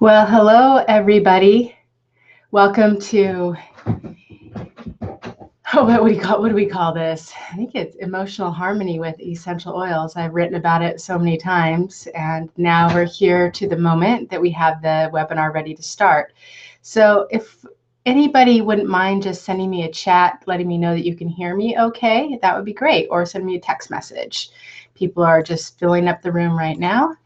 Well, hello, everybody. Welcome to, what do we call this? I think it's Emotional Harmony with Essential Oils. I've written about it so many times, and now we're here to the moment that we have the webinar ready to start. So if anybody wouldn't mind just sending me a chat, letting me know that you can hear me okay, that would be great, or send me a text message. People are just filling up the room right now.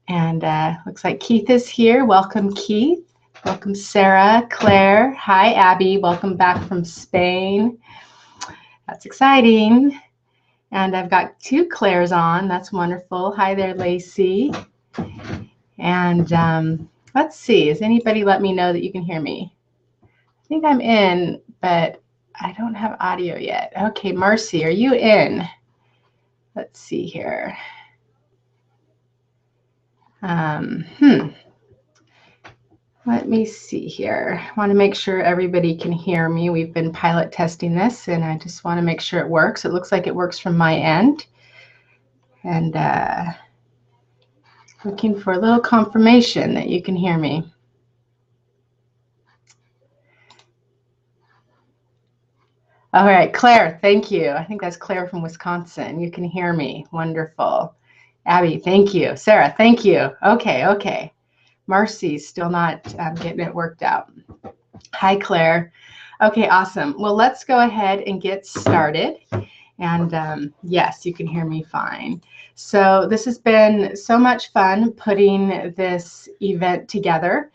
And looks like Keith is here. Welcome, Keith. Welcome, Sarah, Claire. Hi, Abby. Welcome back from Spain. That's exciting. And I've got two Claires on. That's wonderful. Hi there, Lacey. And let's see. Does anybody let me know that you can hear me? I think I'm in, but I don't have audio yet. Okay, Marcy, are you in? Let's see here. Let me see here. I want to make sure everybody can hear me. We've been pilot testing this, and I just want to make sure it works. It looks like it works from my end. And looking for a little confirmation that you can hear me. All right, Claire, thank you. I think that's Claire from Wisconsin. You can hear me. Wonderful. Abby, thank you. Sarah, thank you. Okay. Marcy's still not getting it worked out. Hi, Claire. Okay, awesome. Well, let's go ahead and get started. And yes, you can hear me fine. So this has been so much fun putting this event together.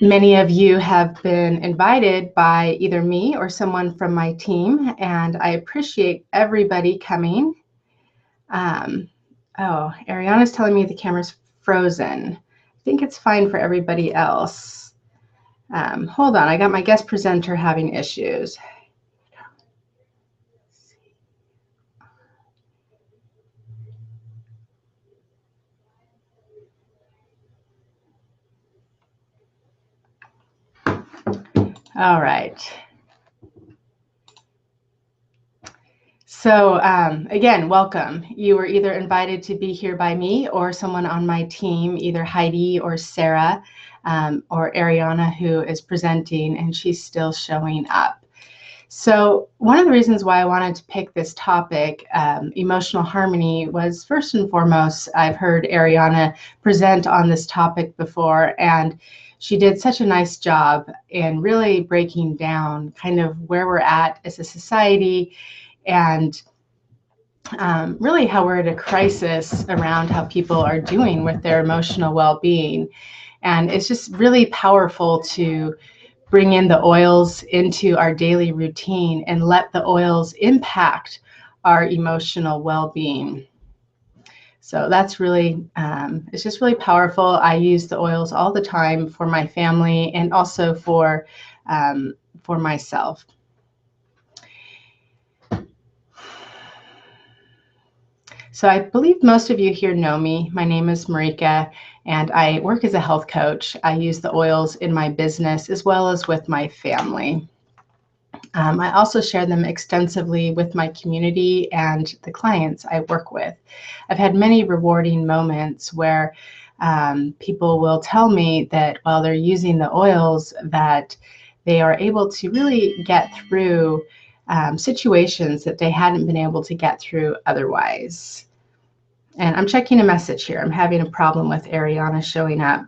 Many of you have been invited by either me or someone from my team, and I appreciate everybody coming. Oh, Ariana's telling me the camera's frozen. I think it's fine for everybody else. Hold on, I got my guest presenter having issues. All right. So again, welcome. You were either invited to be here by me or someone on my team, either Heidi or Sarah or Ariana, who is presenting, and she's still showing up. So one of the reasons why I wanted to pick this topic, emotional harmony, was first and foremost, I've heard Ariana present on this topic before, and she did such a nice job in really breaking down kind of where we're at as a society, and really how we're at a crisis around how people are doing with their emotional well-being. And it's just really powerful to bring in the oils into our daily routine and let the oils impact our emotional well-being. So that's really, it's just really powerful. I use the oils all the time for my family and also for myself. So I believe most of you here know me. My name is Marika, and I work as a health coach. I use the oils in my business as well as with my family. I also share them extensively with my community and the clients I work with. I've had many rewarding moments where people will tell me that while they're using the oils, that they are able to really get through situations that they hadn't been able to get through otherwise. And I'm checking a message here. I'm having a problem with Ariana showing up.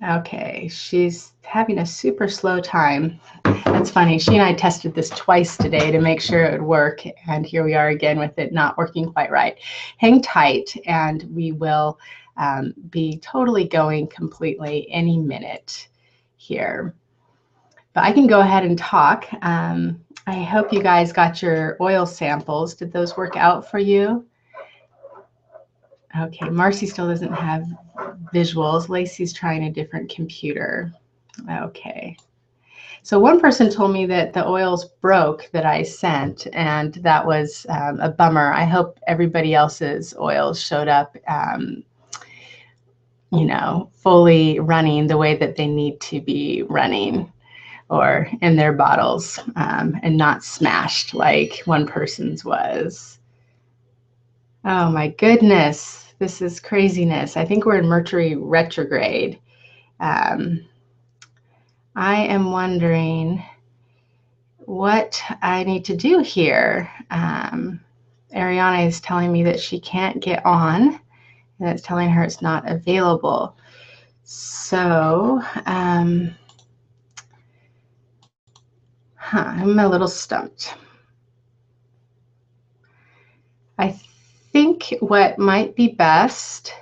Okay, she's having a super slow time. That's funny. She and I tested this twice today to make sure it would work, and here we are again with it not working quite right. Hang tight, and we will be totally going completely any minute here. But I can go ahead and talk. I hope you guys got your oil samples. Did those work out for you? Okay, Marcy still doesn't have visuals. Lacey's trying a different computer. Okay. So one person told me that the oils broke that I sent, and that was a bummer. I hope everybody else's oils showed up, you know, fully running the way that they need to be running, or in their bottles, and not smashed like one person's was. Oh my goodness. this is craziness. I think we're in Mercury retrograde. I am wondering what I need to do here. Ariana is telling me that she can't get on, and it's telling her it's not available. So, I'm a little stumped. I think what might be best,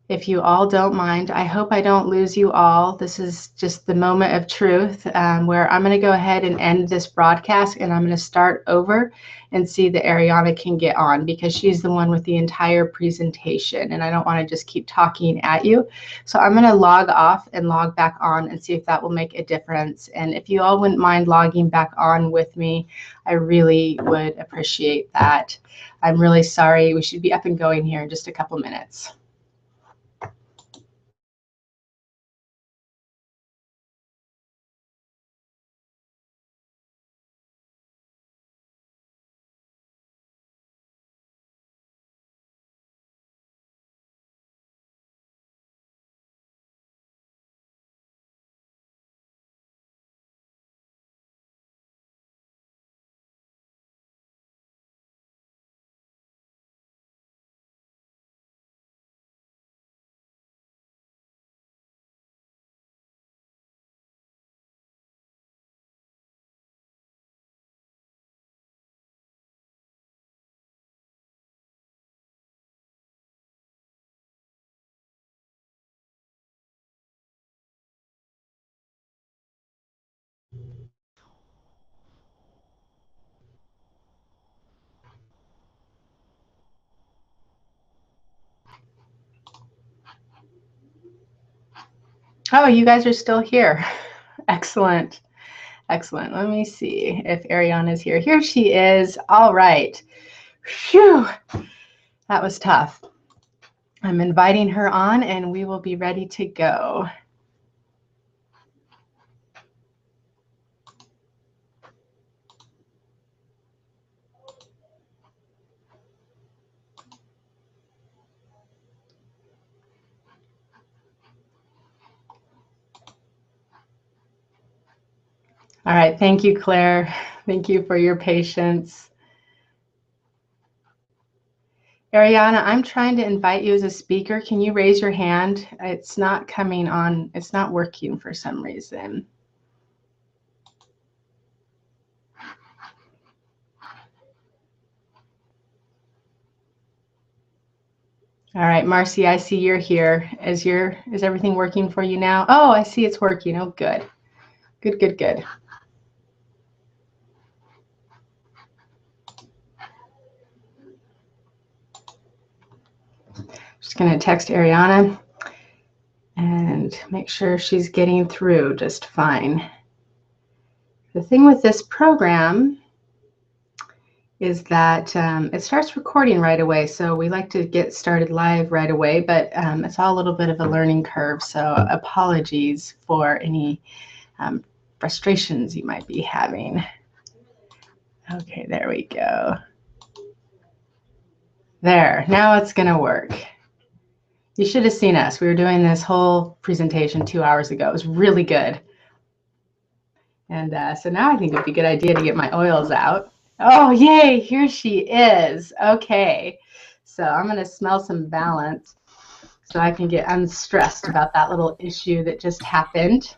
if you all don't mind, I hope I don't lose you all. This is just the moment of truth where I'm going to go ahead and end this broadcast, and I'm going to start over and see that Ariana can get on, because she's the one with the entire presentation and I don't want to just keep talking at you. So I'm going to log off and log back on and see if that will make a difference. And if you all wouldn't mind logging back on with me, I really would appreciate that. I'm really sorry. We should be up and going here in just a couple minutes. Oh, you guys are still here. Excellent. Excellent. Let me see if Ariana is here. Here she is. All right. Phew. That was tough. I'm inviting her on and we will be ready to go. All right. Thank you, Claire. Thank you for your patience. Ariana, I'm trying to invite you as a speaker. Can you raise your hand? It's not coming on. It's not working for some reason. All right, Marcy, I see you're here. Is everything working for you now? Oh, I see it's working. Oh, good. Good, good, good. Just going to text Ariana and make sure she's getting through just fine. The thing with this program is that it starts recording right away. So we like to get started live right away, but it's all a little bit of a learning curve. So apologies for any frustrations you might be having. Okay, there we go. There, now it's going to work. You should have seen us. We were doing this whole presentation 2 hours ago. It was really good. And so now I think it'd be a good idea to get my oils out. Oh, yay, here she is. Okay, so I'm going to smell some balance so I can get unstressed about that little issue that just happened.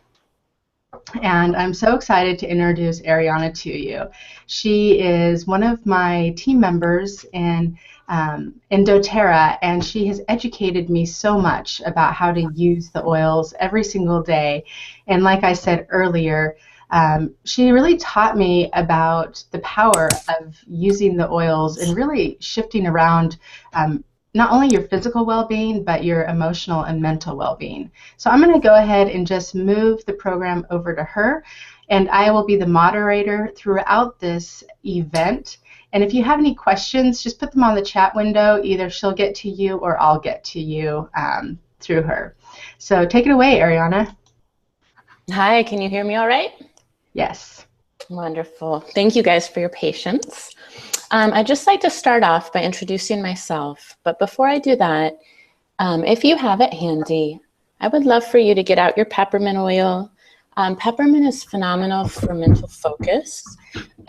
And I'm so excited to introduce Ariana to you. She is one of my team members in doTERRA, and she has educated me so much about how to use the oils every single day. And like I said earlier, she really taught me about the power of using the oils and really shifting around not only your physical well-being, but your emotional and mental well-being. So I'm going to go ahead and just move the program over to her, and I will be the moderator throughout this event. And if you have any questions, just put them on the chat window. Either she'll get to you or I'll get to you through her. So take it away, Ariana. Hi, can you hear me all right? Yes. Wonderful. Thank you guys for your patience. I'd just like to start off by introducing myself, but before I do that, if you have it handy, I would love for you to get out your peppermint oil. Peppermint is phenomenal for mental focus.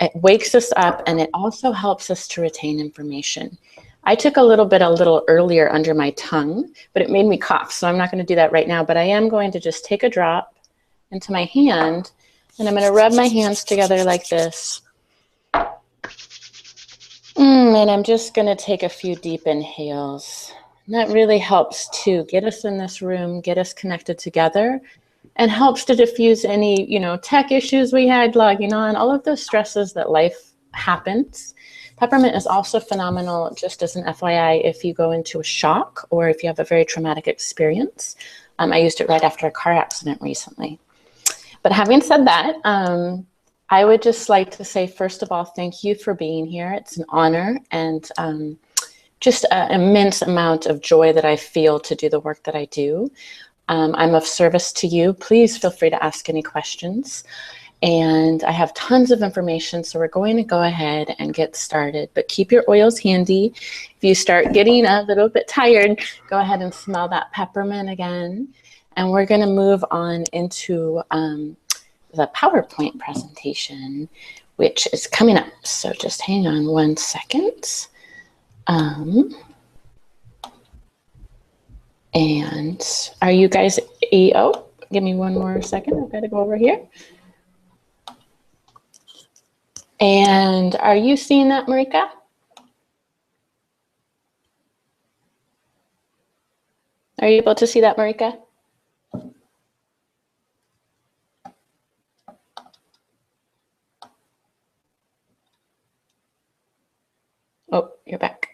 It wakes us up and it also helps us to retain information. I took a little earlier under my tongue, but it made me cough, so I'm not going to do that right now, but I am going to just take a drop into my hand, and I'm going to rub my hands together like this. And I'm just going to take a few deep inhales. And that really helps to get us in this room, get us connected together, and helps to diffuse any, tech issues we had logging on, all of those stresses that life happens. Peppermint is also phenomenal, just as an FYI, if you go into a shock or if you have a very traumatic experience. I used it right after a car accident recently. But having said that, I would just like to say, first of all, thank you for being here. It's an honor and just an immense amount of joy that I feel to do the work that I do. I'm of service to you. Please feel free to ask any questions. And I have tons of information, so we're going to go ahead and get started. But keep your oils handy. If you start getting a little bit tired, go ahead and smell that peppermint again. And we're going to move on into the PowerPoint presentation, which is coming up. So just hang on one second. And are you guys, oh, give me one more second. I've got to go over here. And are you seeing that, Marika? Are you able to see that, Marika? Oh, you're back.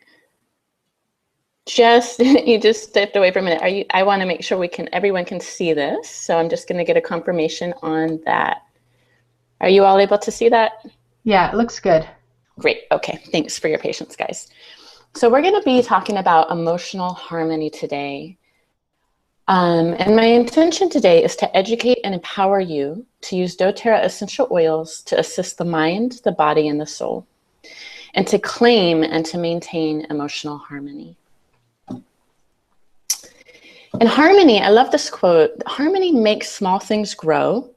You just stepped away for a minute. I want to make sure everyone can see this. So I'm just going to get a confirmation on that. Are you all able to see that? Yeah, it looks good. Great. Okay. Thanks for your patience, guys. So we're going to be talking about emotional harmony today. And my intention today is to educate and empower you to use doTERRA essential oils to assist the mind, the body, and the soul, and to claim and to maintain emotional harmony. And harmony, I love this quote, harmony makes small things grow,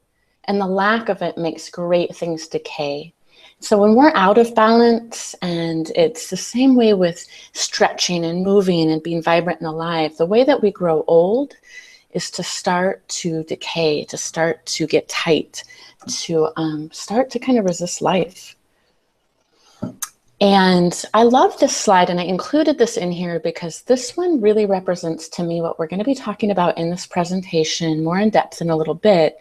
and the lack of it makes great things decay. So when we're out of balance, and it's the same way with stretching and moving and being vibrant and alive, the way that we grow old is to start to decay, to start to get tight, to start to kind of resist life. And I love this slide, and I included this in here because this one really represents to me what we're going to be talking about in this presentation more in depth in a little bit,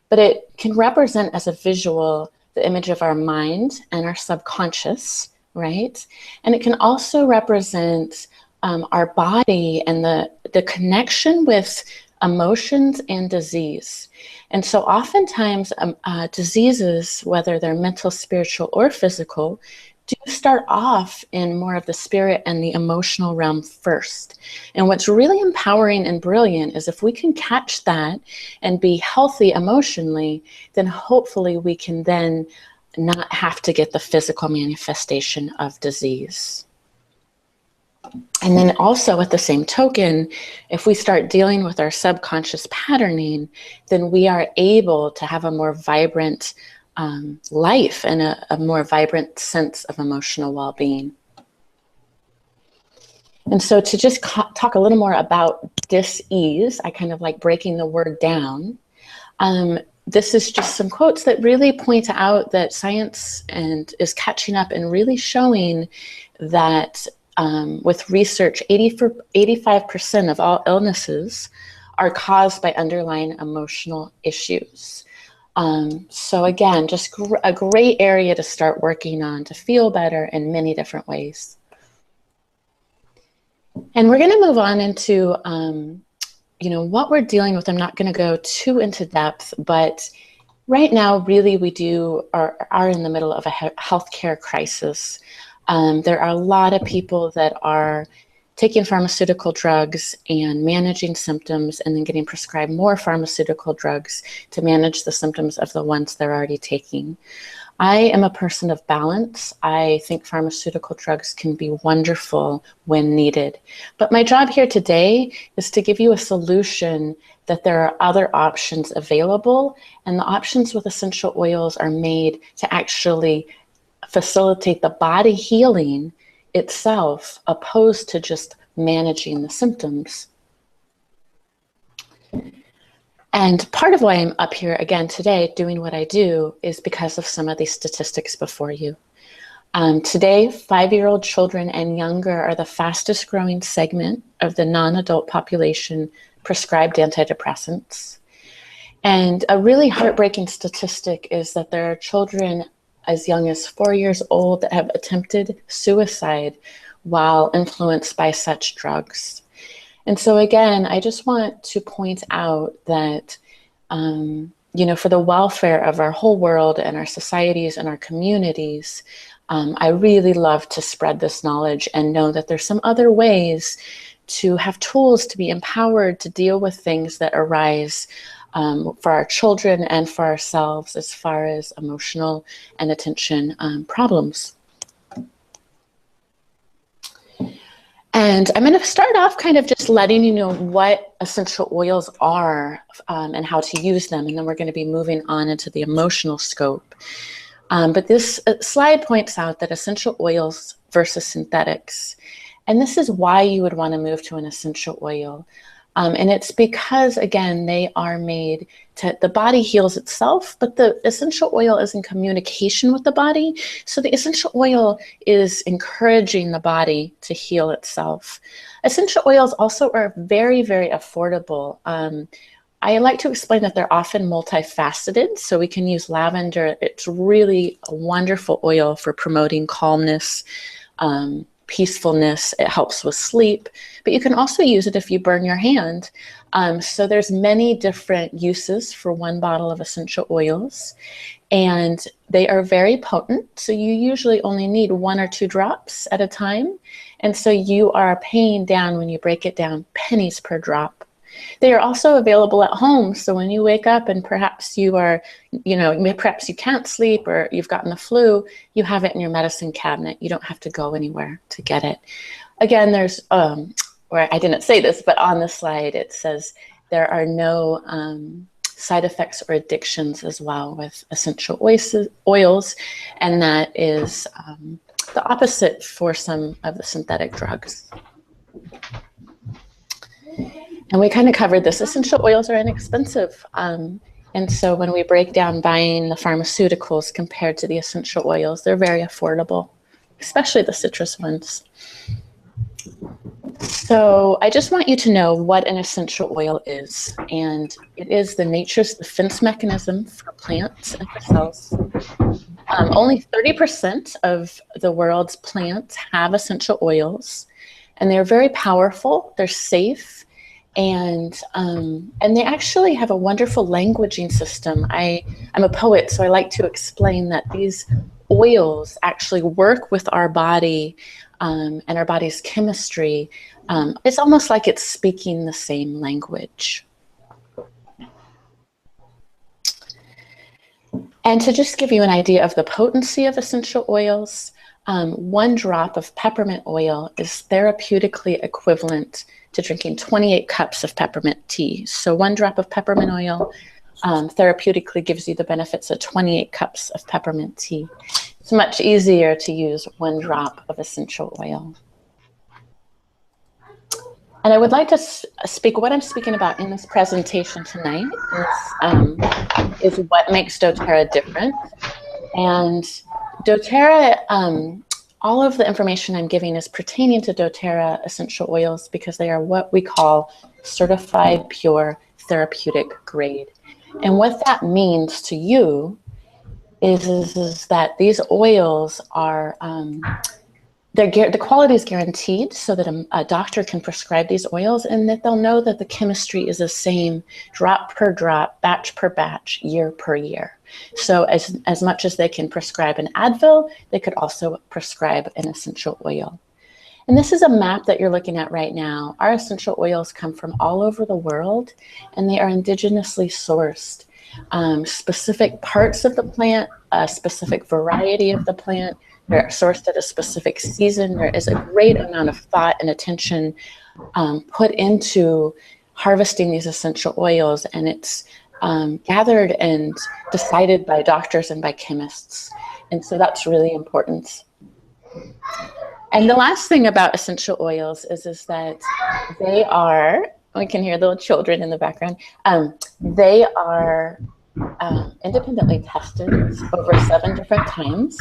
but it can represent as a visual the image of our mind and our subconscious, right? And it can also represent our body and the connection with emotions and disease. And so oftentimes diseases, whether they're mental, spiritual, or physical, do start off in more of the spirit and the emotional realm first. And what's really empowering and brilliant is if we can catch that and be healthy emotionally, then hopefully we can then not have to get the physical manifestation of disease. And then also at the same token, if we start dealing with our subconscious patterning, then we are able to have a more vibrant life and a more vibrant sense of emotional well-being. And so to just talk a little more about dis-ease, I kind of like breaking the word down. This is just some quotes that really point out that science is catching up and really showing that with research, 85% of all illnesses are caused by underlying emotional issues. So again, just a great area to start working on to feel better in many different ways. And we're going to move on into, what we're dealing with. I'm not going to go too into depth, but right now, really, we are in the middle of a healthcare crisis. There are a lot of people that are taking pharmaceutical drugs and managing symptoms, and then getting prescribed more pharmaceutical drugs to manage the symptoms of the ones they're already taking. I am a person of balance. I think pharmaceutical drugs can be wonderful when needed. But my job here today is to give you a solution that there are other options available, and the options with essential oils are made to actually facilitate the body healing itself, opposed to just managing the symptoms. And part of why I'm up here again today doing what I do is because of some of these statistics before you. Today, 5-year-old children and younger are the fastest growing segment of the non-adult population prescribed antidepressants. And a really heartbreaking statistic is that there are children as young as 4 years old that have attempted suicide while influenced by such drugs. And so again, I just want to point out that, for the welfare of our whole world and our societies and our communities, I really love to spread this knowledge and know that there's some other ways to have tools to be empowered to deal with things that arise for our children and for ourselves as far as emotional and attention problems. And I'm going to start off kind of just letting you know what essential oils are and how to use them. And then we're going to be moving on into the emotional scope. But this slide points out that essential oils versus synthetics. And this is why you would want to move to an essential oil. And it's because, again, they are made to, the body heals itself, but the essential oil is in communication with the body. So the essential oil is encouraging the body to heal itself. Essential oils also are very, very affordable. I like to explain that they're often multifaceted. So we can use lavender. It's really a wonderful oil for promoting calmness, peacefulness. It helps with sleep, but you can also use it if you burn your hand. So there's many different uses for one bottle of essential oils, and they are very potent. So you usually only need 1 or 2 drops at a time. And so you are paying down, when you break it down, pennies per drop. They are also available at home. So when you wake up and perhaps you are, perhaps you can't sleep or you've gotten the flu, you have it in your medicine cabinet. You don't have to go anywhere to get it. Again, there's, or I didn't say this, but on the slide it says there are no side effects or addictions as well with essential oils, and that is the opposite for some of the synthetic drugs. And we kind of covered this. Essential oils are inexpensive. And so when we break down buying the pharmaceuticals compared to the essential oils, they're very affordable, especially the citrus ones. So I just want you to know what an essential oil is. And it is nature's defense mechanism for plants and for cells. Only 30% of the world's plants have essential oils, and they're very powerful. They're safe. And they actually have a wonderful languaging system. I'm a poet, so I like to explain that these oils actually work with our body and our body's chemistry. It's almost like it's speaking the same language. And to just give you an idea of the potency of essential oils, 1 drop of peppermint oil is therapeutically equivalent to drinking 28 cups of peppermint tea. So 1 drop of peppermint oil therapeutically gives you the benefits of 28 cups of peppermint tea. It's much easier to use 1 drop of essential oil. And I would like to speak, what I'm speaking about in this presentation tonight is what makes doTERRA different. And doTERRA, all of the information I'm giving is pertaining to doTERRA essential oils because they are what we call certified pure therapeutic grade. And what that means to you is that these oils are, the quality is guaranteed so that a doctor can prescribe these oils, and that they'll know that the chemistry is the same drop per drop, batch per batch, year per year. So as much as they can prescribe an Advil, they could also prescribe an essential oil. And this is a map that you're looking at right now. Our essential oils come from all over the world, and they are indigenously sourced. Specific parts of the plant, a specific variety of the plant, they're sourced at a specific season. There is a great amount of thought and attention put into harvesting these essential oils, and it's gathered and decided by doctors and by chemists. And so that's really important. And the last thing about essential oils is that they are, we can hear little children in the background, they are independently tested over 7 different times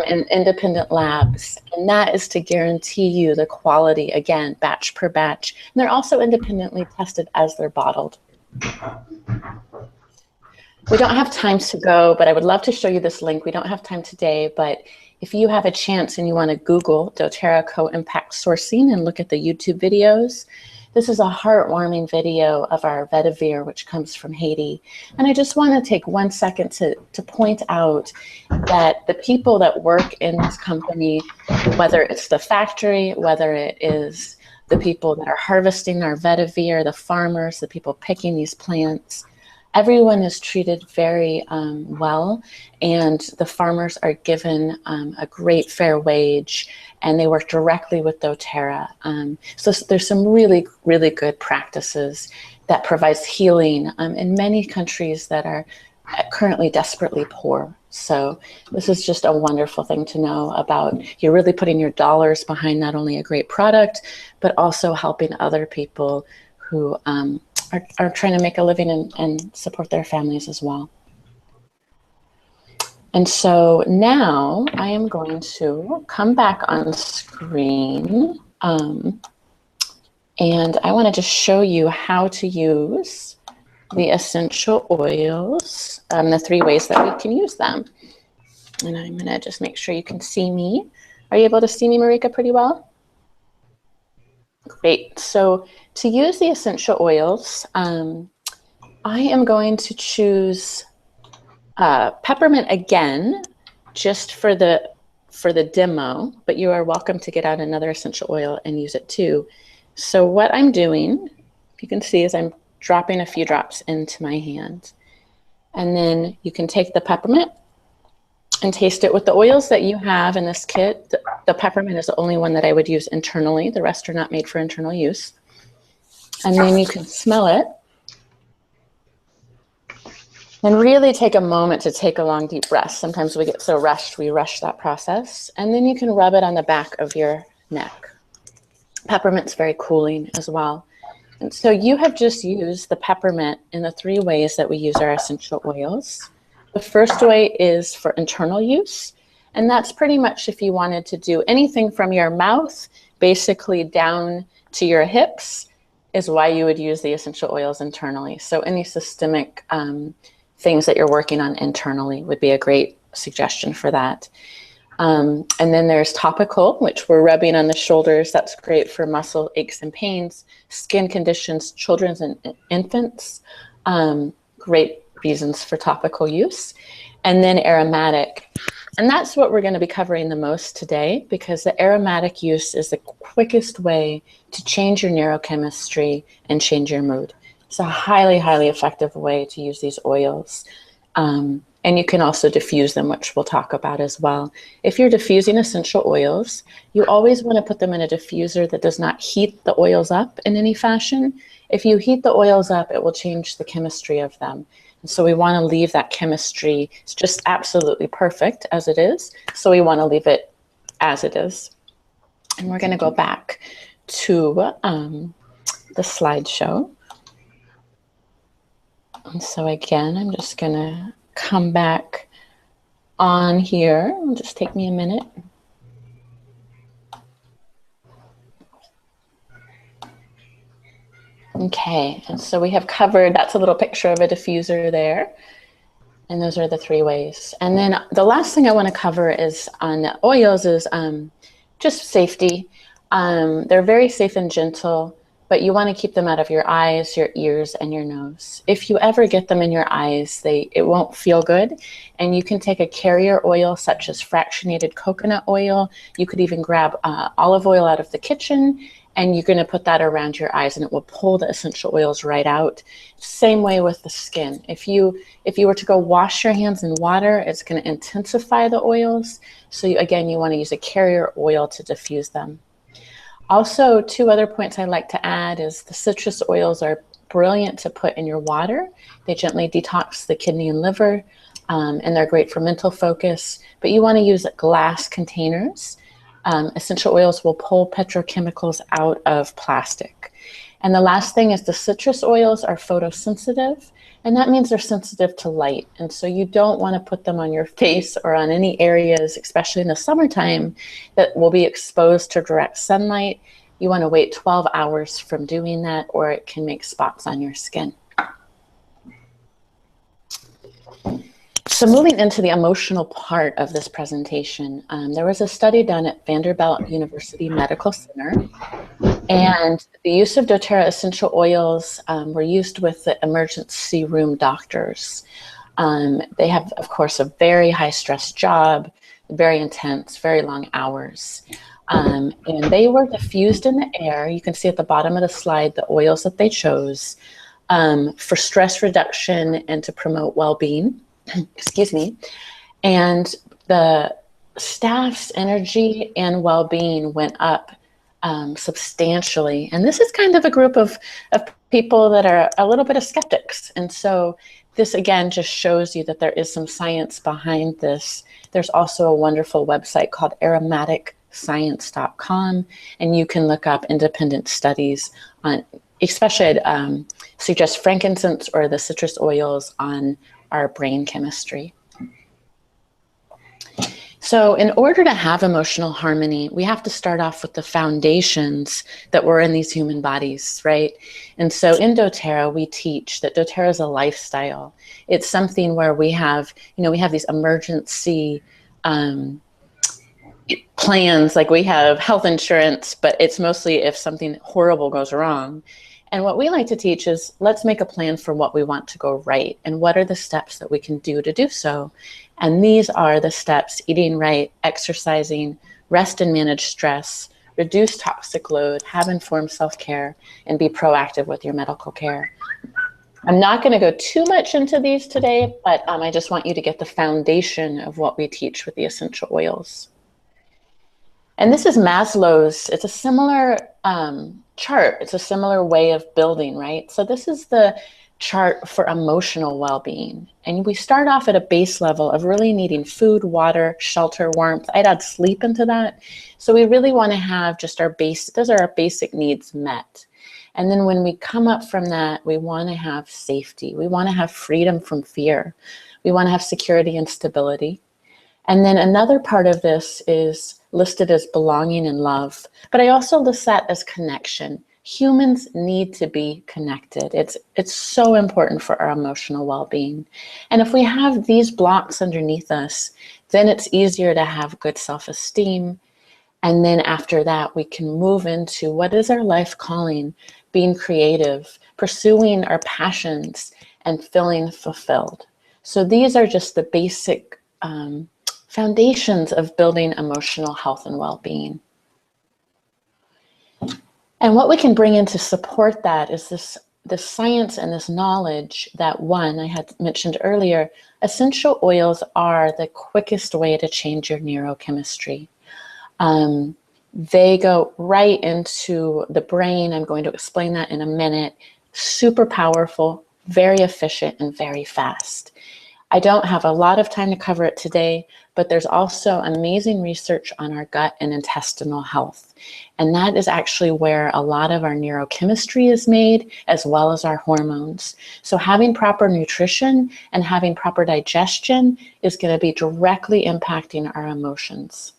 in independent labs. And that is to guarantee you the quality, again, batch per batch. And they're also independently tested as they're bottled. We don't have time to go, but I would love to show you this link. We don't have time today, but if you have a chance and you want to Google doTERRA Co-Impact Sourcing and look at the YouTube videos, this is a heartwarming video of our vetiver, which comes from Haiti. And I just want to take 1 second to point out that the people that work in this company, whether it's the factory, whether it is the people that are harvesting our vetiver, the farmers, the people picking these plants, everyone is treated very well, and the farmers are given a great fair wage, and they work directly with doTERRA. So there's some really, really good practices that provides healing in many countries that are currently desperately poor. So this is just a wonderful thing to know about. You're really putting your dollars behind not only a great product, but also helping other people who are trying to make a living and support their families as well. And so now I am going to come back on screen, and I want to just show you how to use the essential oils, the 3 ways that we can use them. And I'm going to just make sure you can see me. Are you able to see me, Marika, pretty well? Great. So to use the essential oils, I am going to choose peppermint again, just for the demo, but you are welcome to get out another essential oil and use it too. So what I'm doing, if you can see, is I'm dropping a few drops into my hand. And then you can take the peppermint and taste it with the oils that you have in this kit. The peppermint is the only one that I would use internally. The rest are not made for internal use. And then you can smell it. And really take a moment to take a long, deep breath. Sometimes we get so rushed, we rush that process. And then you can rub it on the back of your neck. Peppermint's very cooling as well. And so you have just used the peppermint in the 3 ways that we use our essential oils. The first way is for internal use. And that's pretty much if you wanted to do anything from your mouth, basically down to your hips, is why you would use the essential oils internally. So any systemic things that you're working on internally would be a great suggestion for that. And then there's topical, which we're rubbing on the shoulders. That's great for muscle aches and pains, skin conditions, children and infants. Great reasons for topical use. And then aromatic. And that's what we're going to be covering the most today, because the aromatic use is the quickest way to change your neurochemistry and change your mood. It's a highly, highly effective way to use these oils. And you can also diffuse them, which we'll talk about as well. If you're diffusing essential oils, you always want to put them in a diffuser that does not heat the oils up in any fashion. If you heat the oils up, it will change the chemistry of them. And so we want to leave that chemistry. It's just absolutely perfect as it is. So we want to leave it as it is. And we're going to go back to the slideshow. And so again, I'm just going to come back on here. It'll just take me a minute. Okay, and so we have covered, that's a little picture of a diffuser there. And those are the 3 ways. And then the last thing I want to cover is on oils is just safety. They're very safe and gentle. but you want to keep them out of your eyes, your ears, and your nose. If you ever get them in your eyes, it won't feel good. And you can take a carrier oil such as fractionated coconut oil. You could even grab olive oil out of the kitchen, and you're going to put that around your eyes, and it will pull the essential oils right out. Same way with the skin. If you were to go wash your hands in water, it's going to intensify the oils. So again, you want to use a carrier oil to diffuse them. Also, 2 other points I'd like to add is the citrus oils are brilliant to put in your water. They gently detox the kidney and liver, and they're great for mental focus. But you want to use glass containers. Essential oils will pull petrochemicals out of plastic. And the last thing is the citrus oils are photosensitive, and that means they're sensitive to light. And so you don't want to put them on your face or on any areas, especially in the summertime, that will be exposed to direct sunlight. You want to wait 12 hours from doing that, or it can make spots on your skin. So moving into the emotional part of this presentation, there was a study done at Vanderbilt University Medical Center, and the use of doTERRA essential oils were used with the emergency room doctors. They have, of course, a very high stress job, very intense, very long hours. And they were diffused in the air. You can see at the bottom of the slide the oils that they chose for stress reduction and to promote well-being. Excuse me. And the staff's energy and well-being went up substantially. And this is kind of a group of people that are a little bit of skeptics. And so this, again, just shows you that there is some science behind this. There's also a wonderful website called aromaticscience.com, and you can look up independent studies on, especially I'd suggest frankincense or the citrus oils on our brain chemistry. So in order to have emotional harmony, we have to start off with the foundations that were in these human bodies, right? And so in doTERRA, we teach that doTERRA is a lifestyle. It's something where we have these emergency plans, like we have health insurance, but it's mostly if something horrible goes wrong. And what we like to teach is, let's make a plan for what we want to go right, and what are the steps that we can do to do so. And these are the steps: eating right, exercising, rest and manage stress, reduce toxic load, have informed self-care, and be proactive with your medical care. I'm not going to go too much into these today, but I just want you to get the foundation of what we teach with the essential oils. And this is Maslow's. It's a similar chart. It's a similar way of building, right? So this is the chart for emotional well-being. And we start off at a base level of really needing food, water, shelter, warmth. I'd add sleep into that. So we really want to have just those are our basic needs met. And then when we come up from that, we want to have safety. We want to have freedom from fear. We want to have security and stability. And then another part of this is listed as belonging and love. But I also list that as connection. Humans need to be connected. It's so important for our emotional well-being. And if we have these blocks underneath us, then it's easier to have good self-esteem. And then after that, we can move into what is our life calling, being creative, pursuing our passions, and feeling fulfilled. So these are just the basic foundations of building emotional health and well-being. And what we can bring in to support that is this science and this knowledge that, one, I had mentioned earlier, essential oils are the quickest way to change your neurochemistry. They go right into the brain. I'm going to explain that in a minute. Super powerful, very efficient, and very fast. I don't have a lot of time to cover it today, but there's also amazing research on our gut and intestinal health. And that is actually where a lot of our neurochemistry is made, as well as our hormones. So having proper nutrition and having proper digestion is going to be directly impacting our emotions.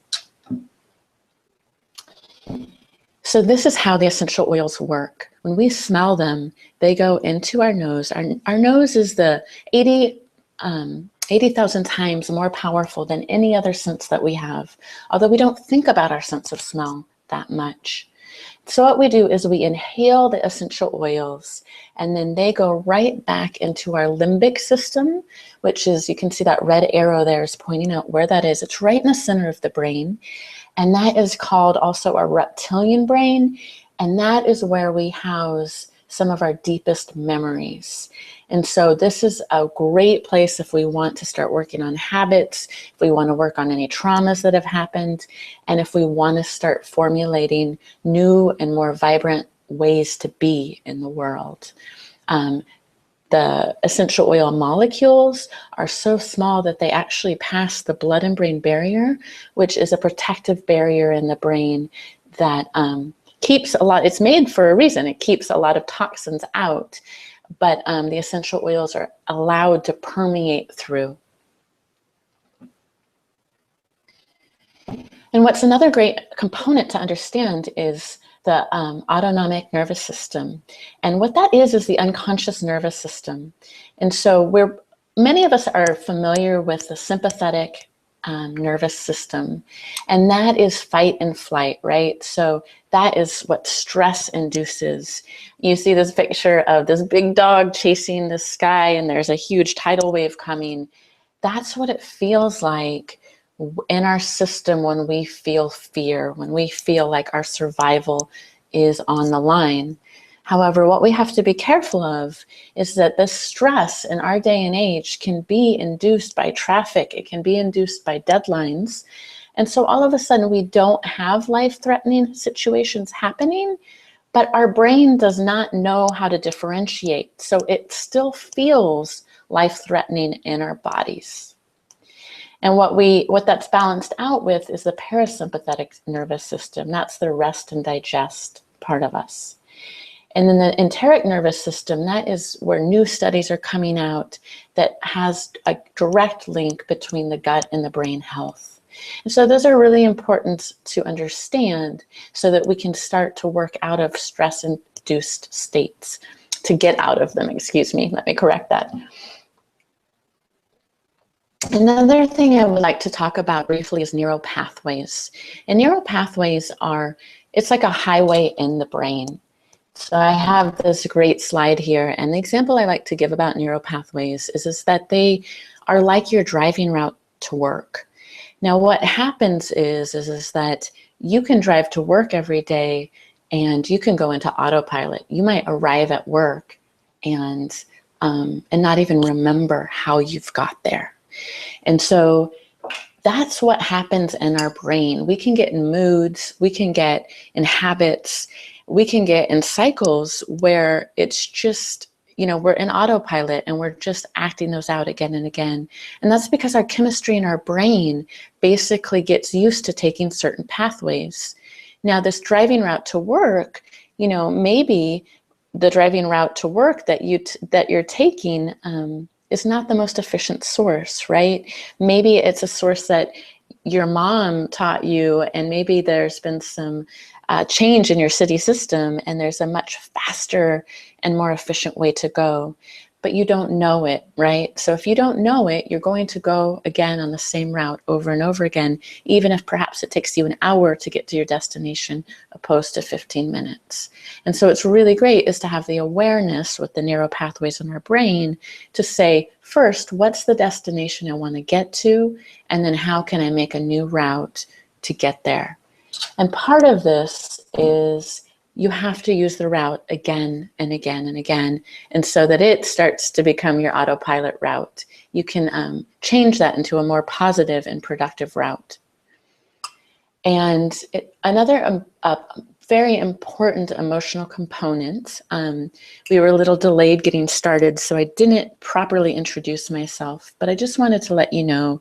So this is how the essential oils work. When we smell them, they go into our nose. Our nose is the 80,000 times more powerful than any other sense that we have, although we don't think about our sense of smell that much. So what we do is we inhale the essential oils, and then they go right back into our limbic system, which is, you can see that red arrow there is pointing out where that is. It's right in the center of the brain. And that is called also our reptilian brain. And that is where we house some of our deepest memories. And so this is a great place if we want to start working on habits, if we want to work on any traumas that have happened, and if we want to start formulating new and more vibrant ways to be in the world. The essential oil molecules are so small that they actually pass the blood and brain barrier, which is a protective barrier in the brain that keeps a lot, it's made for a reason, it keeps a lot of toxins out, but the essential oils are allowed to permeate through. And what's another great component to understand is the autonomic nervous system. And what that is the unconscious nervous system. And so many of us are familiar with the sympathetic nervous system, and that is fight and flight, right? So that is what stress induces. You see this picture of this big dog chasing the sky, and there's a huge tidal wave coming. That's what it feels like in our system when we feel fear, when we feel like our survival is on the line. However, what we have to be careful of is that this stress in our day and age can be induced by traffic, it can be induced by deadlines. And so all of a sudden we don't have life-threatening situations happening, but our brain does not know how to differentiate. So it still feels life-threatening in our bodies. And what that's balanced out with is the parasympathetic nervous system. That's the rest and digest part of us. And then the enteric nervous system, that is where new studies are coming out that has a direct link between the gut and the brain health. And so those are really important to understand so that we can start to work out of stress-induced states, to get out of them, excuse me, let me correct that. Another thing I would like to talk about briefly is neural pathways. And neural pathways it's like a highway in the brain. So I have this great slide here, and the example I like to give about neural pathways is that they are like your driving route to work. Now what happens is that you can drive to work every day and you can go into autopilot. You might arrive at work and not even remember how you've got there. And so that's what happens in our brain. We can get in moods, we can get in habits, we can get in cycles where it's just, we're in autopilot and we're just acting those out again and again. And that's because our chemistry in our brain basically gets used to taking certain pathways. Now this driving route to work, maybe the driving route to work that you're taking is not the most efficient source, right? Maybe it's a source that your mom taught you, and maybe there's been some change in your city system, and there's a much faster and more efficient way to go, but you don't know it, right? So if you don't know it, you're going to go again on the same route over and over again, even if perhaps it takes you an hour to get to your destination opposed to 15 minutes. And so it's really great is to have the awareness with the neural pathways in our brain to say, first, what's the destination I want to get to? And then how can I make a new route to get there? And part of this is you have to use the route again and again and again, and so that it starts to become your autopilot route. You can change that into a more positive and productive route. And another very important emotional component, we were a little delayed getting started, so I didn't properly introduce myself, but I just wanted to let you know,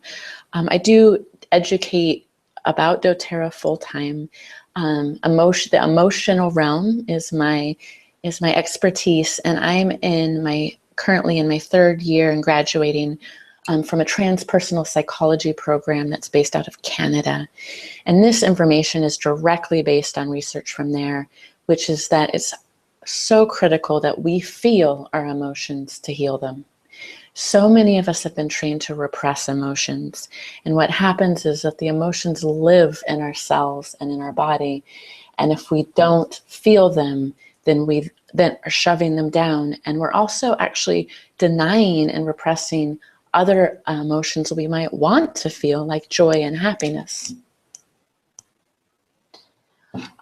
I do educate about doTERRA full-time. The emotional realm is my expertise, and I'm currently in my third year and graduating from a transpersonal psychology program that's based out of Canada. And this information is directly based on research from there, which is that it's so critical that we feel our emotions to heal them. So many of us have been trained to repress emotions. And what happens is that the emotions live in our cells and in our body. And if we don't feel them, then we then are shoving them down. And we're also actually denying and repressing other emotions we might want to feel, like joy and happiness.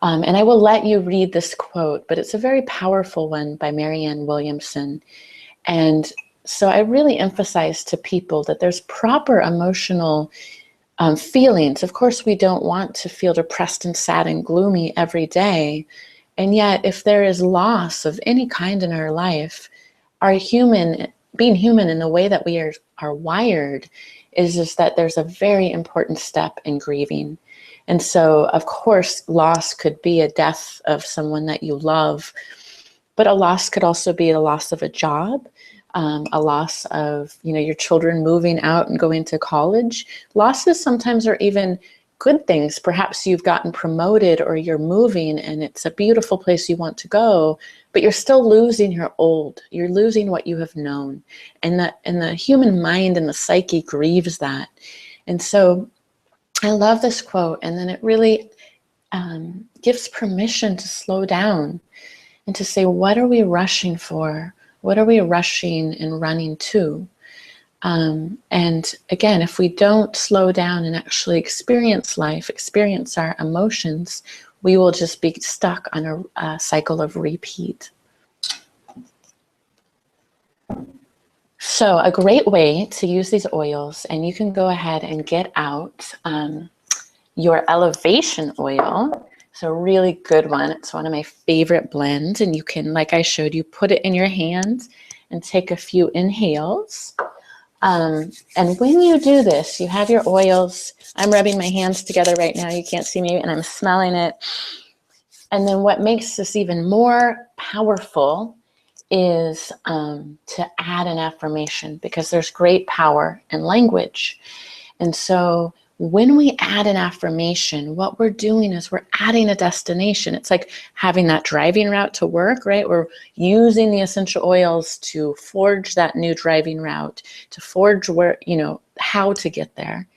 And I will let you read this quote, but it's a very powerful one by Marianne Williamson. And so I really emphasize to people that there's proper emotional feelings. Of course, we don't want to feel depressed and sad and gloomy every day. And yet, if there is loss of any kind in our life, being human in the way that we are wired is just that there's a very important step in grieving. And so, of course, loss could be a death of someone that you love, but a loss could also be a loss of a job, a loss of, your children moving out and going to college. Losses sometimes are even good things. Perhaps you've gotten promoted or you're moving and it's a beautiful place you want to go, but you're still losing you're losing what you have known. And the human mind and the psyche grieves that. And so I love this quote, and then it really gives permission to slow down and to say, what are we rushing for? What are we rushing and running to? And again, if we don't slow down and actually experience life, experience our emotions, we will just be stuck on a cycle of repeat. So a great way to use these oils, and you can go ahead and get out your elevation oil. It's a really good one. It's one of my favorite blends, and you can, like I showed you, put it in your hand and take a few inhales. And when you do this, you have your oils. I'm rubbing my hands together right now. You can't see me, and I'm smelling it. And then what makes this even more powerful is to add an affirmation, because there's great power in language. And so when we add an affirmation, what we're doing is we're adding a destination. It's like having that driving route to work, right? We're using the essential oils to forge that new driving route, to forge where, how to get there.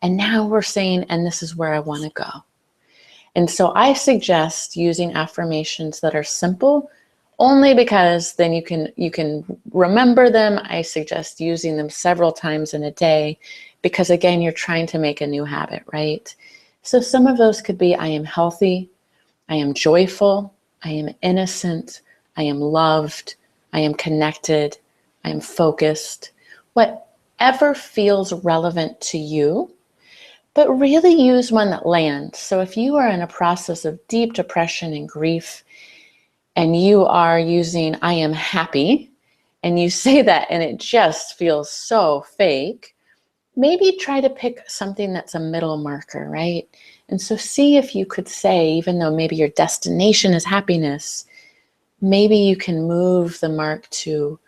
And now we're saying, and this is where I want to go. And so I suggest using affirmations that are simple, only because then you can remember them. I suggest using them several times in a day, because again, you're trying to make a new habit, right? So some of those could be, I am healthy, I am joyful, I am innocent, I am loved, I am connected, I am focused. Whatever feels relevant to you, but really use one that lands. So if you are in a process of deep depression and grief, and you are using I am happy, and you say that and it just feels so fake, maybe try to pick something that's a middle marker, right? And so see if you could say, even though maybe your destination is happiness, maybe you can move the mark to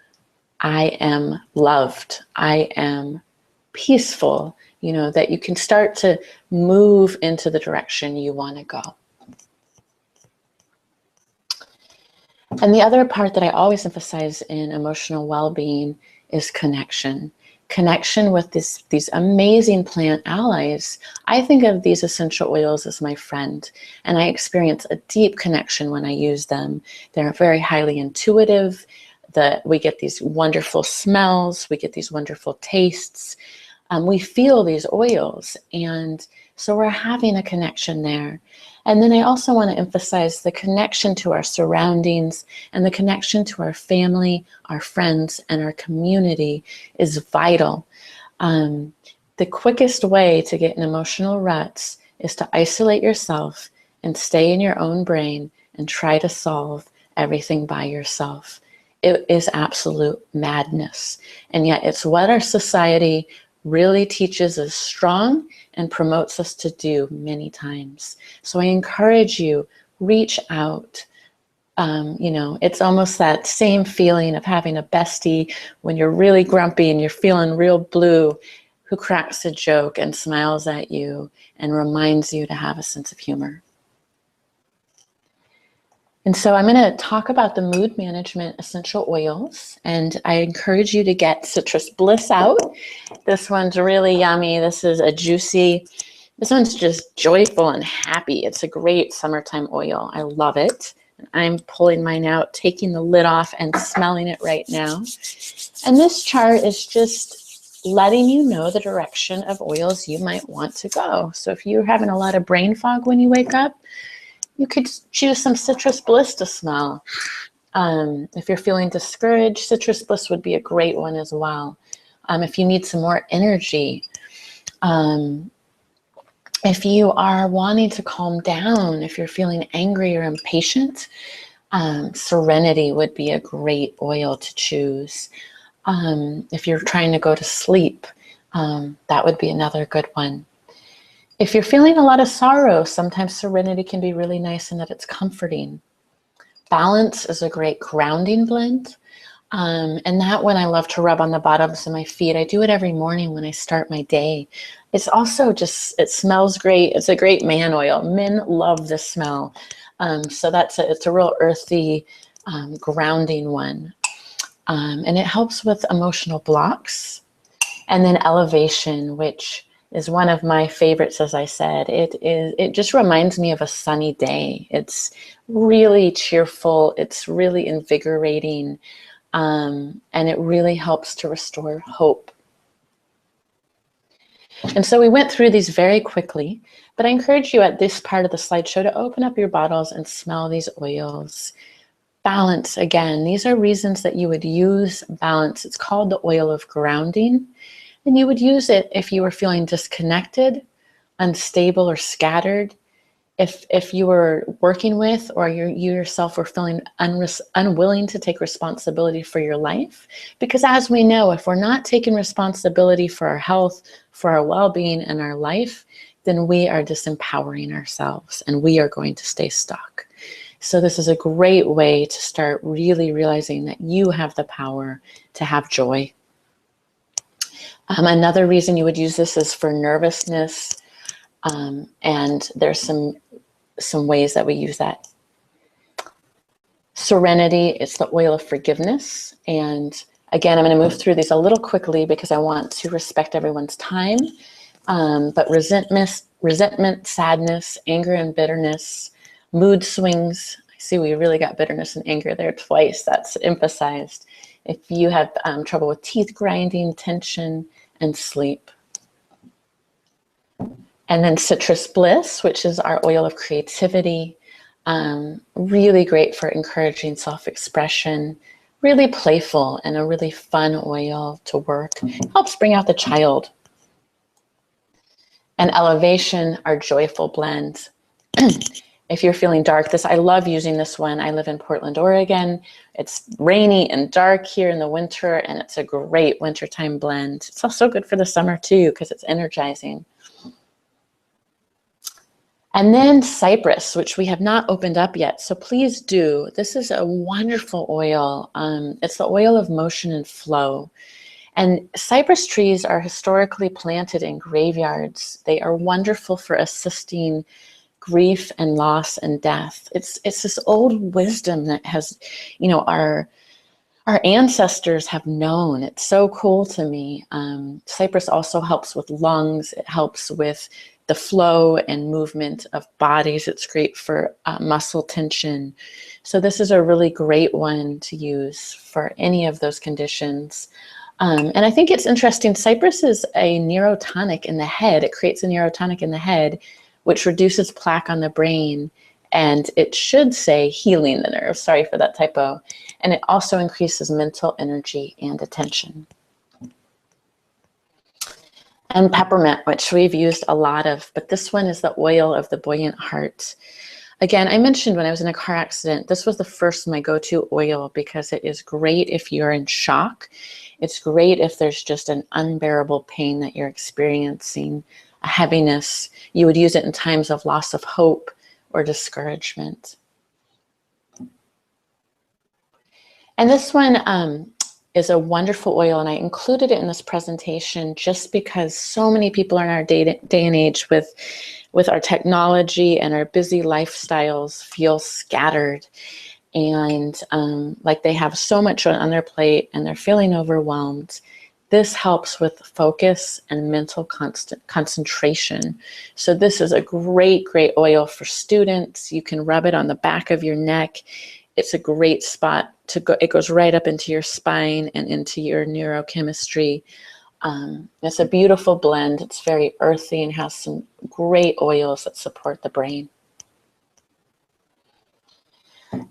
I am loved, I am peaceful, that you can start to move into the direction you want to go. And the other part that I always emphasize in emotional well-being is connection. Connection with these amazing plant allies. I think of these essential oils as my friend, and I experience a deep connection when I use them. They're very highly intuitive. We get these wonderful smells, we get these wonderful tastes. We feel these oils, and so we're having a connection there. And then I also want to emphasize the connection to our surroundings and the connection to our family, our friends, and our community is vital. The quickest way to get in emotional ruts is to isolate yourself and stay in your own brain and try to solve everything by yourself. It is absolute madness. And yet it's what our society really teaches us strong and promotes us to do many times. So I encourage you, reach out. It's almost that same feeling of having a bestie when you're really grumpy and you're feeling real blue, who cracks a joke and smiles at you and reminds you to have a sense of humor. And so I'm going to talk about the mood management essential oils, and I encourage you to get Citrus Bliss out. This one's really yummy. This is a juicy This one's just joyful and happy. It's a great summertime oil. I love it. I'm pulling mine out, taking the lid off and smelling it right now. And this chart is just letting you know the direction of oils you might want to go. So if you're having a lot of brain fog when you wake up, you could choose some Citrus Bliss to smell. If you're feeling discouraged, Citrus Bliss would be a great one as well. If you need some more energy, if you are wanting to calm down, if you're feeling angry or impatient, Serenity would be a great oil to choose. If you're trying to go to sleep, that would be another good one. If you're feeling a lot of sorrow, sometimes Serenity can be really nice in that it's comforting. Balance is a great grounding blend. And that one I love to rub on the bottoms of my feet. I do it every morning when I start my day. It's also just, it smells great. It's a great man oil. Men love this smell. So it's a real earthy, grounding one. And it helps with emotional blocks. And then Elevation, which is one of my favorites, as I said. It just reminds me of a sunny day. It's really cheerful. It's really invigorating. And it really helps to restore hope. And so we went through these very quickly, but I encourage you at this part of the slideshow to open up your bottles and smell these oils. Balance, again, these are reasons that you would use balance. It's called the oil of grounding, and you would use it if you were feeling disconnected, unstable, or scattered. If you were working with, or you yourself were feeling unwilling to take responsibility for your life. Because as we know, if we're not taking responsibility for our health, for our well-being and our life, then we are disempowering ourselves and we are going to stay stuck. So this is a great way to start really realizing that you have the power to have joy. Another reason you would use this is for nervousness. And there's some ways that we use that. Serenity, it's the oil of forgiveness. And again, I'm going to move through these a little quickly because I want to respect everyone's time. But resentment, sadness, anger and bitterness, mood swings. I see we really got bitterness and anger there twice. That's emphasized. If you have trouble with teeth grinding, tension, and sleep. And then Citrus Bliss, which is our oil of creativity, really great for encouraging self-expression, really playful and a really fun oil to work. Helps bring out the child. And Elevation, our joyful blend. If you're feeling dark, I love using this one. I live in Portland, Oregon. It's rainy and dark here in the winter, and it's a great wintertime blend. It's also good for the summer too, because it's energizing. And then Cypress, which we have not opened up yet, so please do. This is a wonderful oil. It's the oil of motion and flow. And cypress trees are historically planted in graveyards. They are wonderful for assisting grief and loss and death. It's this old wisdom that has, our ancestors have known. It's so cool to me. Cypress also helps with lungs. It helps with the flow and movement of bodies. It's great for muscle tension. So this is a really great one to use for any of those conditions. And I think it's interesting, cypress is a neurotonic in the head. It creates a neurotonic in the head, which reduces plaque on the brain. And it should say healing the nerves. Sorry for that typo. And it also increases mental energy and attention. And peppermint, which we've used a lot of, but this one is the oil of the buoyant heart. Again, I mentioned when I was in a car accident, this was the first my go-to oil because it is great if you're in shock. It's great if there's just an unbearable pain that you're experiencing, a heaviness. You would use it in times of loss of hope or discouragement. And this one is a wonderful oil, and I included it in this presentation just because so many people in our day and age with our technology and our busy lifestyles feel scattered and like they have so much on their plate and they're feeling overwhelmed. This helps with focus and mental concentration. So this is a great, great oil for students. You can rub it on the back of your neck. It's a great spot to go. It goes right up into your spine and into your neurochemistry. It's a beautiful blend. It's very earthy and has some great oils that support the brain.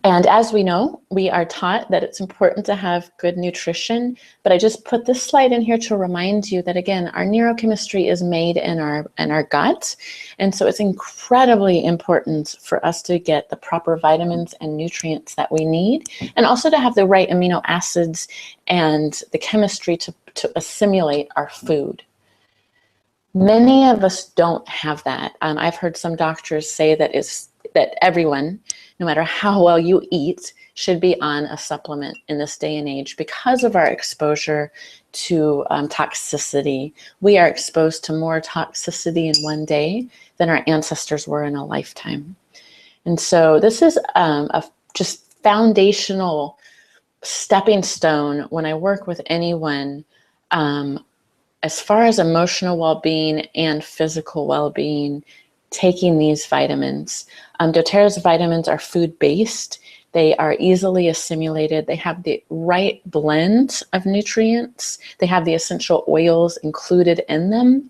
And as we know, we are taught that it's important to have good nutrition, but I just put this slide in here to remind you that, again, our neurochemistry is made in our gut. And so it's incredibly important for us to get the proper vitamins and nutrients that we need, and also to have the right amino acids and the chemistry to assimilate our food. Many of us don't have that. I've heard some doctors say that everyone, no matter how well you eat, should be on a supplement in this day and age because of our exposure to toxicity. We are exposed to more toxicity in one day than our ancestors were in a lifetime. And so this is a just foundational stepping stone when I work with anyone as far as emotional well-being and physical well-being, taking these vitamins. doTERRA's vitamins are food-based. They are easily assimilated. They have the right blend of nutrients. They have the essential oils included in them.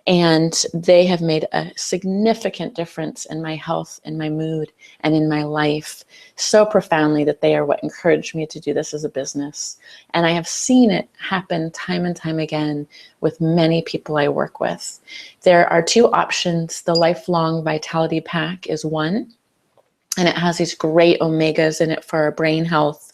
And they have made a significant difference in my health, in my mood, and in my life so profoundly that they are what encouraged me to do this as a business. And I have seen it happen time and time again with many people I work with. There are two options. The Lifelong Vitality Pack is one, and it has these great omegas in it for our brain health,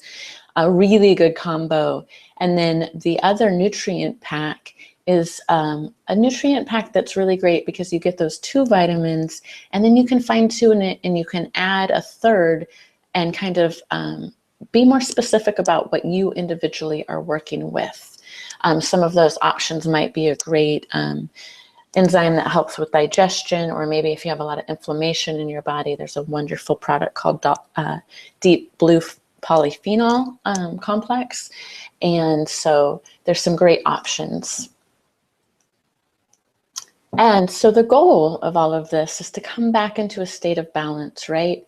a really good combo. And then the other nutrient pack is a nutrient pack that's really great because you get those two vitamins, and then you can fine tune it and you can add a third and kind of be more specific about what you individually are working with. Some of those options might be a great enzyme that helps with digestion, or maybe if you have a lot of inflammation in your body, there's a wonderful product called Deep Blue Polyphenol Complex. And so there's some great options. And so the goal of all of this is to come back into a state of balance, right?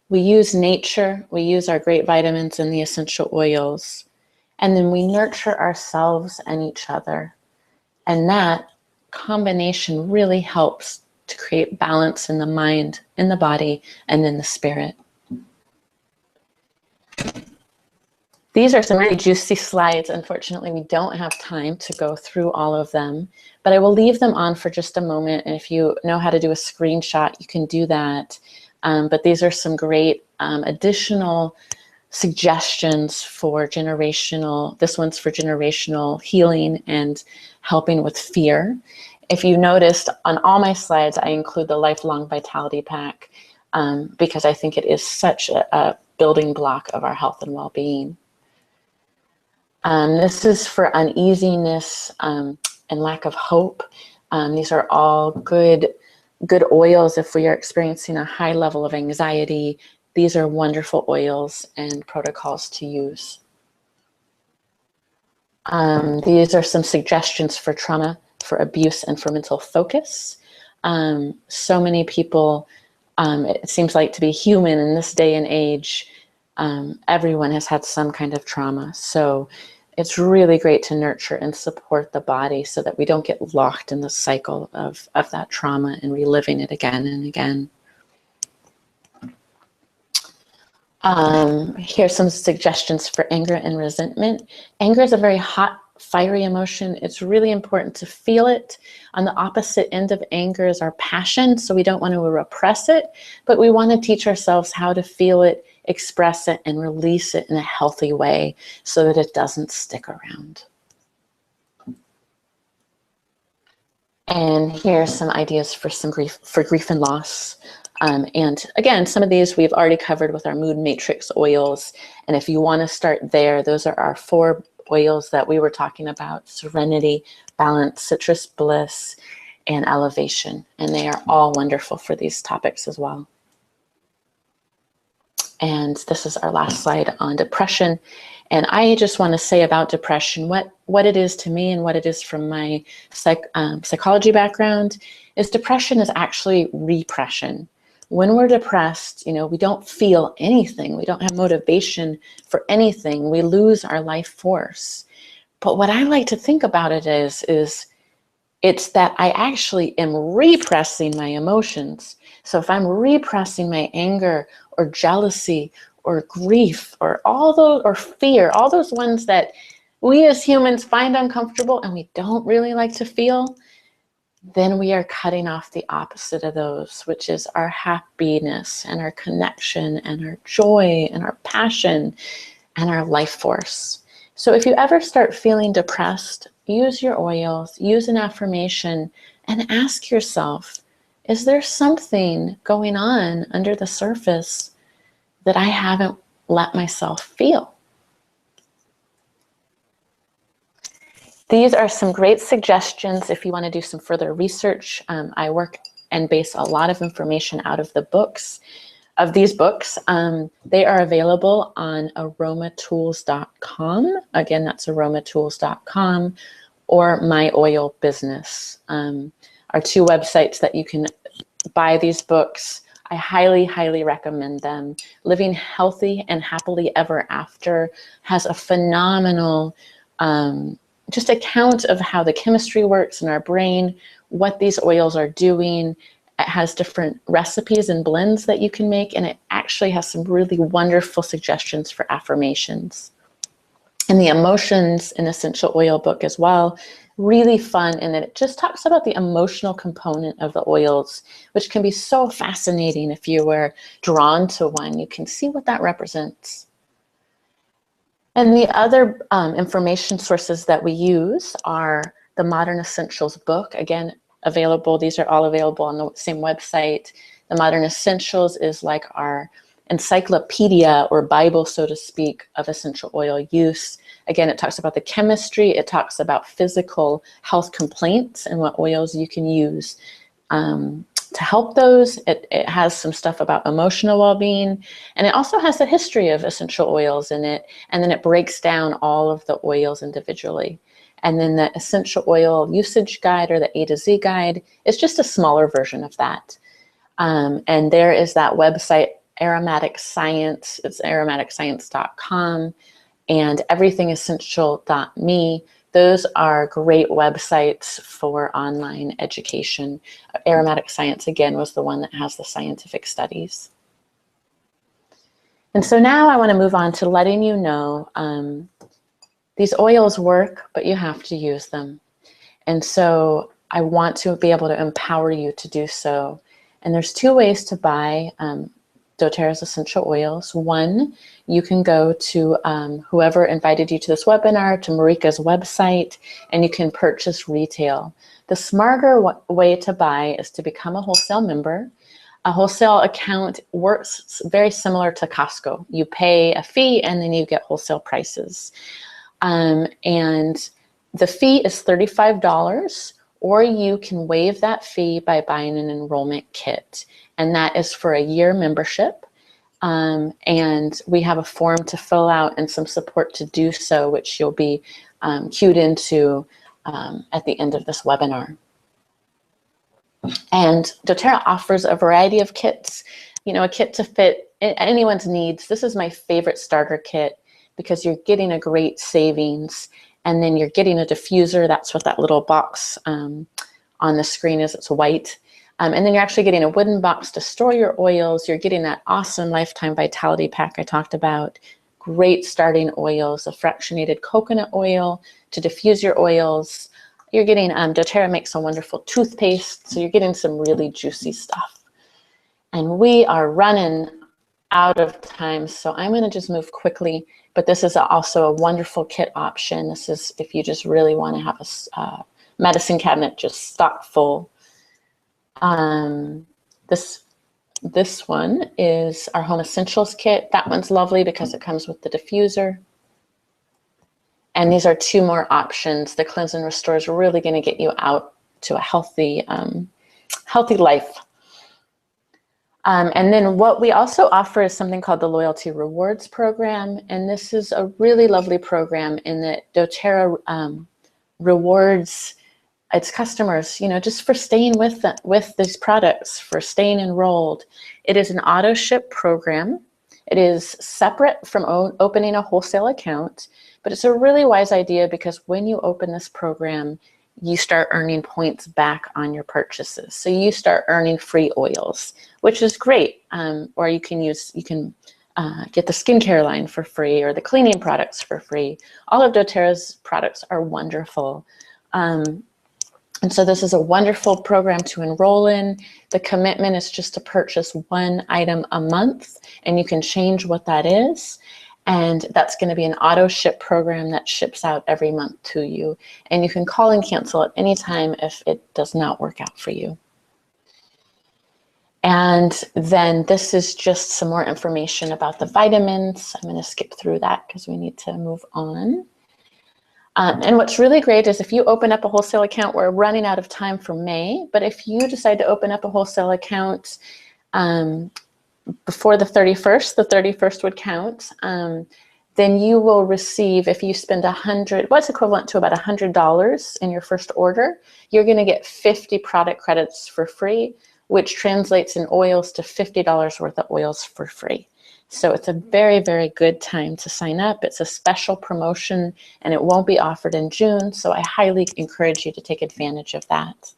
We use nature, we use our great vitamins and the essential oils, and then we nurture ourselves and each other. And that combination really helps to create balance in the mind, in the body, and in the spirit. These are some really juicy slides. Unfortunately, we don't have time to go through all of them, but I will leave them on for just a moment. And if you know how to do a screenshot, you can do that. But these are some great additional suggestions for this one's for generational healing and helping with fear. If you noticed on all my slides, I include the Lifelong Vitality Pack because I think it is such a building block of our health and well-being. This is for uneasiness and lack of hope. These are all good oils if we are experiencing a high level of anxiety. These are wonderful oils and protocols to use. These are some suggestions for trauma, for abuse, and for mental focus. So many people, it seems like, to be human in this day and age, everyone has had some kind of trauma. So it's really great to nurture and support the body so that we don't get locked in the cycle of that trauma and reliving it again and again. Here's some suggestions for anger and resentment. Anger is a very hot, fiery emotion. It's really important to feel it. On the opposite end of anger is our passion, so we don't want to repress it, but we want to teach ourselves how to feel it, express it, and release it in a healthy way so that it doesn't stick around. And here are some ideas for grief and loss. And again, some of these we've already covered with our Mood Matrix oils. And if you want to start there, those are our 4 oils that we were talking about: Serenity, Balance, Citrus Bliss, and Elevation. And they are all wonderful for these topics as well. And this is our last slide on depression. And I just want to say about depression, what it is to me and what it is from my psychology background is depression is actually repression. When we're depressed, we don't feel anything. We don't have motivation for anything. We lose our life force. But what I like to think about it is it's that I actually am repressing my emotions. So if I'm repressing my anger or jealousy or grief or all those, or fear, all those ones that we as humans find uncomfortable and we don't really like to feel, then we are cutting off the opposite of those, which is our happiness and our connection and our joy and our passion and our life force. So if you ever start feeling depressed, use your oils, use an affirmation, and ask yourself, is there something going on under the surface that I haven't let myself feel? These are some great suggestions if you want to do some further research. I work and base a lot of information out of these books. They are available on aromatools.com. Again, that's aromatools.com, or My Oil Business are two websites that you can buy these books. I highly, highly recommend them. Living Healthy and Happily Ever After has a phenomenal just account of how the chemistry works in our brain, what these oils are doing. It has different recipes and blends that you can make, and it actually has some really wonderful suggestions for affirmations. And the Emotions and Essential Oil book as well, really fun, and it just talks about the emotional component of the oils, which can be so fascinating. If you were drawn to one, you can see what that represents. And the other information sources that we use are the Modern Essentials book, again, available. These are all available on the same website. The Modern Essentials is like our encyclopedia or Bible, so to speak, of essential oil use. Again, it talks about the chemistry. It talks about physical health complaints and what oils you can use to help those. It has some stuff about emotional well-being, and it also has the history of essential oils in it, and then it breaks down all of the oils individually. And then the essential oil usage guide, or the A to Z guide, is just a smaller version of that. And there is that website, Aromatic Science. It's aromaticscience.com, and everythingessential.me. Those are great websites for online education. Aromatic Science, again, was the one that has the scientific studies. And so now I want to move on to letting you know these oils work, but you have to use them. And so I want to be able to empower you to do so. And there's two ways to buy doTERRA's essential oils. One, you can go to whoever invited you to this webinar, to Marika's website, and you can purchase retail. The smarter way to buy is to become a wholesale member. A wholesale account works very similar to Costco. You pay a fee and then you get wholesale prices. And the fee is $35, or you can waive that fee by buying an enrollment kit. And that is for a year membership. And we have a form to fill out and some support to do so, which you'll be cued into at the end of this webinar. And doTERRA offers a variety of kits, a kit to fit anyone's needs. This is my favorite starter kit because you're getting a great savings, and then you're getting a diffuser. That's what that little box on the screen is. It's white. And then you're actually getting a wooden box to store your oils. You're getting that awesome lifetime vitality pack I talked about. Great starting oils, a fractionated coconut oil to diffuse your oils. You're getting, doTERRA makes a wonderful toothpaste, so you're getting some really juicy stuff. And we are running out of time, so I'm going to just move quickly. But this is also a wonderful kit option. This is if you just really want to have a medicine cabinet just stock full. This one is our Home Essentials kit. That one's lovely because it comes with the diffuser. And these are two more options. The Cleanse and Restore is really going to get you out to a healthy life. And then what we also offer is something called the Loyalty Rewards Program. And this is a really lovely program in that doTERRA rewards its customers, just for staying with these products, for staying enrolled. It is an auto ship program. It is separate from opening a wholesale account, but it's a really wise idea because when you open this program, you start earning points back on your purchases. So you start earning free oils, which is great. Or you can get the skincare line for free or the cleaning products for free. All of doTERRA's products are wonderful. And so this is a wonderful program to enroll in. The commitment is just to purchase one item a month, and you can change what that is. And that's going to be an auto ship program that ships out every month to you. And you can call and cancel at any time if it does not work out for you. And then this is just some more information about the vitamins. I'm going to skip through that because we need to move on. And what's really great is if you open up a wholesale account, we're running out of time for May, but if you decide to open up a wholesale account before the 31st would count, then you will receive, if you spend what's equivalent to about $100 in your first order, you're going to get 50 product credits for free, which translates in oils to $50 worth of oils for free. So it's a very, very good time to sign up. It's a special promotion and it won't be offered in June. So I highly encourage you to take advantage of that.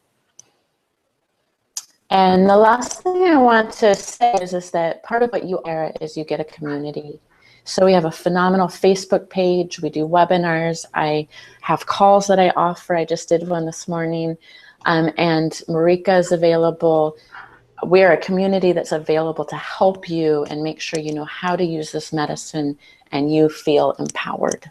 And the last thing I want to say is that part of what you are is you get a community. So we have a phenomenal Facebook page. We do webinars. I have calls that I offer. I just did one this morning. And Marika is available. We're a community that's available to help you and make sure you know how to use this medicine and you feel empowered.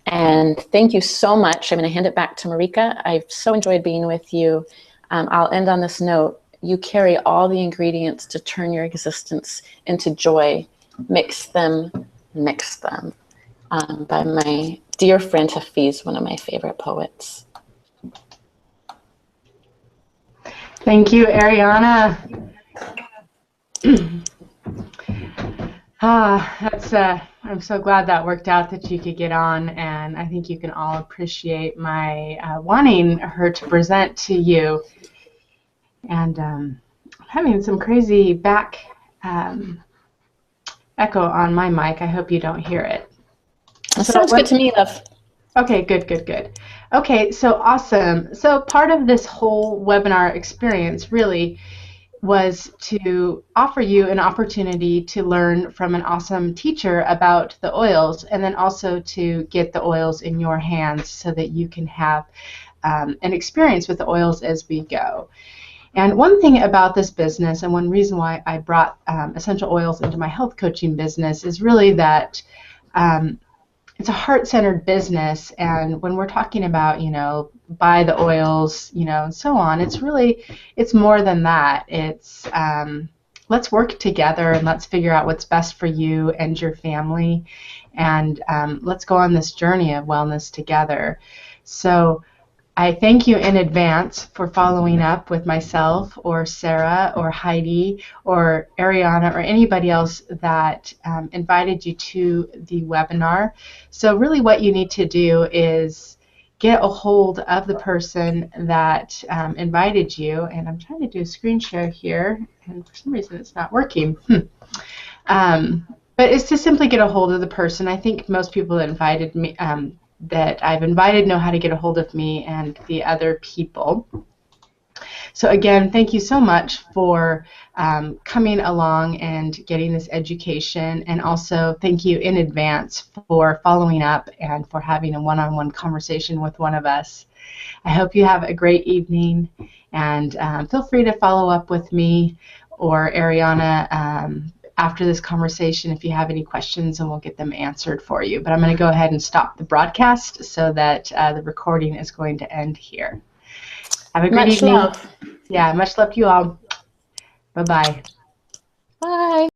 And thank you so much. I'm going to hand it back to Marika. I've so enjoyed being with you. I'll end on this note. You carry all the ingredients to turn your existence into joy. Mix them, by my dear friend Hafiz, one of my favorite poets. Thank you, Ariana. I'm so glad that worked out that you could get on, and I think you can all appreciate my wanting her to present to you. And I'm having some crazy back echo on my mic. I hope you don't hear it. That sounds good to me, love. Okay, good. Okay, so awesome. So part of this whole webinar experience really was to offer you an opportunity to learn from an awesome teacher about the oils, and then also to get the oils in your hands so that you can have an experience with the oils as we go. And one thing about this business, and one reason why I brought essential oils into my health coaching business, is really that it's a heart-centered business, and when we're talking about, buy the oils, and so on, it's more than that. It's let's work together and let's figure out what's best for you and your family, and let's go on this journey of wellness together. So I thank you in advance for following up with myself or Sarah or Heidi or Ariana or anybody else that invited you to the webinar. So really what you need to do is get a hold of the person that invited you. And I'm trying to do a screen share here, and for some reason it's not working. But it's to simply get a hold of the person. I think most people that invited me, that I've invited, know how to get a hold of me and the other people. So again, thank you so much for coming along and getting this education, and also thank you in advance for following up and for having a one-on-one conversation with one of us. I hope you have a great evening, and feel free to follow up with me or Ariana after this conversation if you have any questions, and we'll get them answered for you. But I'm going to go ahead and stop the broadcast so that the recording is going to end here. Have a great evening. Much love. Yeah, much love to you all. Bye-bye. Bye.